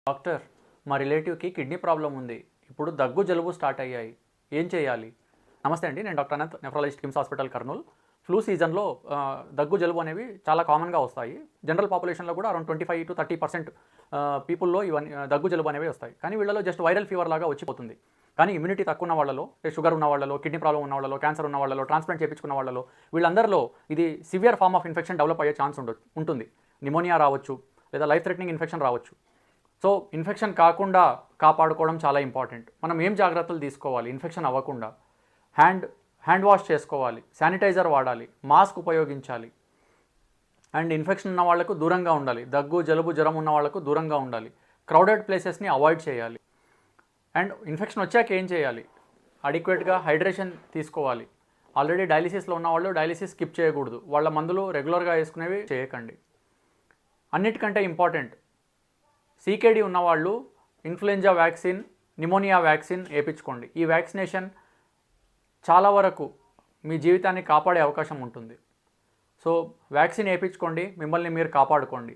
Doctor, మా రిలేటివ్కి kidney problem ఉంది. ఇప్పుడు దగ్గు జలుబు స్టార్ట్ అయ్యాయి. ఏం చేయాలి? నమస్తే అండి, నేను doctor Anant, nephrologist KIMS hospital Kurnool. Flu సీజన్లో దగ్గు జలుబు అనేవి చాలా కామన్గా వస్తాయి. జనరల్ పాపులేషన్లో కూడా అరౌండ్ 25-30% పీపుల్లో ఇవన్నీ దగ్గు జలుబు అనేవి వస్తాయి. కానీ వీళ్ళలో జస్ట్ వైరల్ ఫీవర్ లాగా వచ్చిపోతుంది. కానీ ఇమ్యూనిటీ తక్కువ ఉన్న వాళ్ళలో, షుగర్ ఉన్న వాళ్ళలో, కిడ్నీ ప్రాబ్లం ఉన్న వాళ్ళలో, క్యాన్సర్ ఉన్న వాళ్ళలో, ట్రాన్స్ప్లాంట్ చేయించుకున్న వాళ్ళలో, వీళ్ళందరిలో ఇది severe form of infection develop అయ్యే ఛాన్స్ ఉంటుంది. నిమోనియా రావచ్చు, లేదా లైఫ్ థ్రెటనింగ్ ఇన్ఫెక్షన్ రావచ్చు. సో ఇన్ఫెక్షన్ కాకుండా కాపాడుకోవడం చాలా ఇంపార్టెంట్. మనం ఏం జాగ్రత్తలు తీసుకోవాలి ఇన్ఫెక్షన్ అవ్వకుండా? హ్యాండ్ వాష్ చేసుకోవాలి, శానిటైజర్ వాడాలి, మాస్క్ ఉపయోగించాలి, అండ్ ఇన్ఫెక్షన్ ఉన్న వాళ్ళకు దూరంగా ఉండాలి. దగ్గు జలుబు జ్వరం ఉన్న వాళ్ళకు దూరంగా ఉండాలి. క్రౌడెడ్ ప్లేసెస్ని అవాయిడ్ చేయాలి. అండ్ ఇన్ఫెక్షన్ వచ్చాక ఏం చేయాలి? అడిక్వేట్గా హైడ్రేషన్ తీసుకోవాలి. ఆల్రెడీ డయాలిసిస్లో ఉన్న వాళ్ళు డయాలిసిస్ స్కిప్ చేయకూడదు. వాళ్ళ మందులు రెగ్యులర్గా వేసుకునేవి చేయకండి. అన్నిటికంటే ఇంపార్టెంట్, సీకేడీ ఉన్నవాళ్ళు ఇన్ఫ్లుయెంజా వ్యాక్సిన్, నిమోనియా వ్యాక్సిన్ వేయించుకోండి. ఈ వ్యాక్సినేషన్ చాలా వరకు మీ జీవితాన్ని కాపాడే అవకాశం ఉంటుంది. సో వ్యాక్సిన్ వేయించుకోండి, మిమ్మల్ని మీరు కాపాడుకోండి.